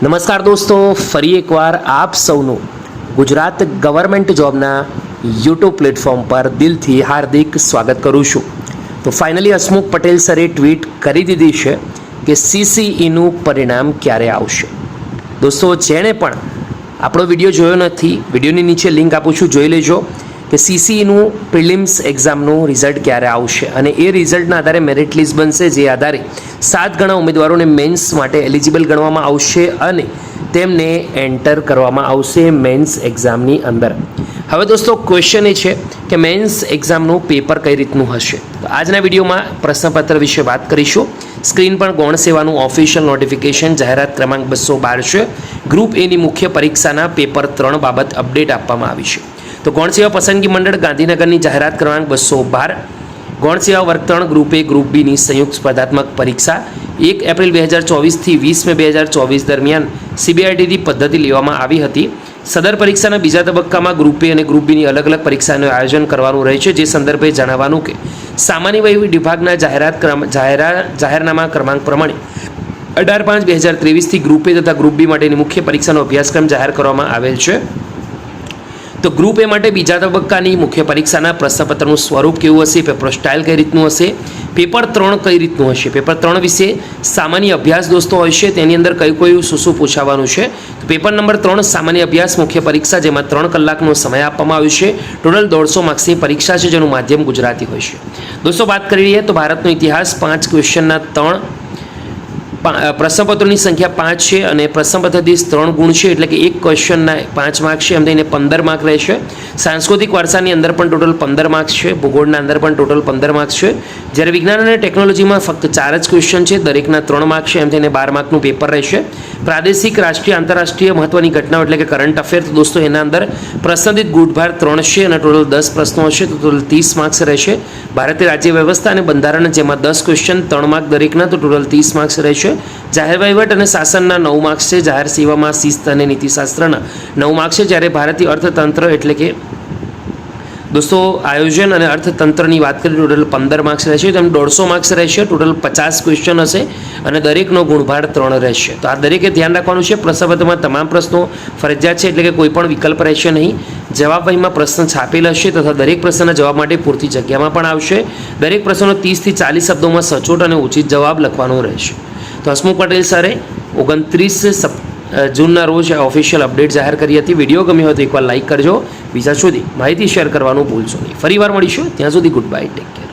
નમસ્કાર દોસ્તો, ફરી એકવાર આપ સૌનું ગુજરાત ગવર્મેન્ટ જોબના યુટ્યુબ પ્લેટફોર્મ પર દિલથી હાર્દિક સ્વાગત કરું છું. તો ફાઇનલી હસમુખ પટેલ સરે ટ્વીટ કરી દીધી છે કે CCEનું પરિણામ ક્યારે આવશે. દોસ્તો, જેણે પણ આપણો વિડીયો જોયો નથી, વિડીયોની નીચે લિંક આપું છું, જોઈ લેજો કે CCEનું પ્રિલિમ્સ એક્ઝામનું રિઝલ્ટ ક્યારે આવશે અને એ રિઝલ્ટના આધારે મેરિટ લિસ્ટ બનશે, જે આધારે 7 ગણા ઉમેદવારોને મેન્સ માટે એલિજિબલ ગણવામાં આવશે અને તેમને એન્ટર કરવામાં આવશે મેન્સ એક્ઝામની અંદર. હવે દોસ્તો, ક્વેશ્ચન એ છે કે મેન્સ એક્ઝામનું પેપર કઈ રીતનું હશે. તો આજના વિડીયોમાં પ્રશ્નપત્ર વિશે વાત કરીશું. સ્ક્રીન પર ગૌણ સેવાનું ઓફિશિયલ નોટિફિકેશન જાહેરાત ક્રમાંક 212 છે. ગ્રુપ એની મુખ્ય પરીક્ષાના પેપર 3 બાબત અપડેટ આપવામાં આવી છે. તો ગૌણ સેવા પસંદગી મંડળ ગાંધીનગરની જાહેરાત ક્રમાંક 212. ગૌણ સેવા વર્ગ 3 ગ્રુપ એ ગ્રુપ બીની સંયુક્ત સ્પર્ધાત્મક પરીક્ષા 1 એપ્રિલ 2024થી 20 મે 2024 દરમિયાન CBITની પદ્ધતિ લેવામાં આવી હતી. સદર પરીક્ષાના બીજા તબક્કામાં ગ્રુપ એ અને ગ્રુપ બીની અલગ અલગ પરીક્ષાનું આયોજન કરવાનું રહે છે. જે સંદર્ભે જણાવવાનું કે સામાન્ય વહીવટ વિભાગના જાહેરનામા ક્રમાંક પ્રમાણે 18/5/2023થી ગ્રુપ એ તથા ગ્રુપ બી માટેની મુખ્ય પરીક્ષાનો અભ્યાસક્રમ જાહેર કરવામાં આવેલ છે. તો ગ્રુપ એ માટે બીજા તબક્કાની મુખ્ય પરીક્ષાના પ્રશ્નપત્રનું સ્વરૂપ કેવું હશે, પેપર સ્ટાઇલ કઈ રીતનું હશે, પેપર 3 કઈ રીતનું હશે. પેપર 3 વિશે સામાન્ય અભ્યાસ દોસ્તો હોય છે, તેની અંદર કયું શું પૂછાવાનું છે. તો પેપર નંબર 3 સામાન્ય અભ્યાસ મુખ્ય પરીક્ષા, જેમાં 3 કલાકનો સમય આપવામાં આવ્યો છે. ટોટલ 150 માર્ક્સની પરીક્ષા છે, જેનું માધ્યમ ગુજરાતી હોય છે. દોસ્તો, વાત કરી લઈએ તો ભારતનો ઇતિહાસ 5 ક્વેશ્ચનના 3 પ્રશ્નપત્રોની સંખ્યા 5 છે અને પ્રશ્નપત્ર દીઠ 3 ગુણ છે, એટલે કે એક ક્વેશ્ચનના 5 માર્ક છે, એમ થઈને 15 માર્ક રહેશે. સાંસ્કૃતિક વારસાની અંદર પણ ટોટલ 15 માર્ક્સ છે. ભૂગોળના અંદર પણ ટોટલ 15 માર્ક્સ છે. જ્યારે વિજ્ઞાન અને ટેકનોલોજીમાં ફક્ત 4 જ ક્વેશ્ચન છે, દરેકના 3 માર્ક છે, એમ થઈને 12 માર્કનું પેપર રહેશે. પ્રાદેશિક, રાષ્ટ્રીય, આંતરરાષ્ટ્રીય મહત્વની ઘટનાઓ એટલે કે કરંટ અફેર, તો દોસ્તો એના અંદર પ્રશ્ન દીઠ ગુણભાર 3 છે અને ટોટલ 10 પ્રશ્નો હશે, તો ટોટલ 30 માર્ક્સ રહેશે. ભારતીય રાજ્ય વ્યવસ્થા અને બંધારણ, જેમાં 10 ક્વેશ્ચન, 3 માર્ક દરેકના, તો ટોટલ 30 માર્ક્સ રહેશે. જાહેર વહીવટ અને શાસનના 9 માર્ક્સ છે. જાહેર સેવામાં શિસ્ત અને નીતિશાસ્ત્રના 9 માર્ક્સ છે. જ્યારે ભારતીય અર્થતંત્ર એટલે કે દોસ્તો આયોજન અને અર્થતંત્રની વાત કરીએ ટોટલ 15 માર્ક્સ રહેશે. તેમ 150 માર્ક્સ રહેશે. ટોટલ 50 ક્વેશ્ચન હશે અને દરેકનો ગુણભાર 3 રહેશે. તો આ દરેકે ધ્યાન રાખવાનું છે. પ્રશ્નપત્રમાં તમામ પ્રશ્નો ફરજિયાત છે, એટલે કે કોઈ પણ વિકલ્પ રહેશે નહીં. જવાબવાહીમાં પ્રશ્ન છાપેલ હશે તથા દરેક પ્રશ્નના જવાબ માટે પૂરતી જગ્યામાં પણ આવશે. દરેક પ્રશ્નનો 30 થી 40 શબ્દોમાં સચોટ અને ઉચિત જવાબ લખવાનો રહેશે. તો હસમુખ પટેલ સરે 29 જૂનના રોજ ઓફિશિયલ અપડેટ જાહેર કરી હતી. વિડીયો ગમ્યો હોય તો એકવાર લાઇક કરજો. બીજા સુધી માહિતી શેર કરવાનું ભૂલશો નહીં. ફરી વાર મળીશું. ત્યાં સુધી ગુડ બાય, ટેક કેર.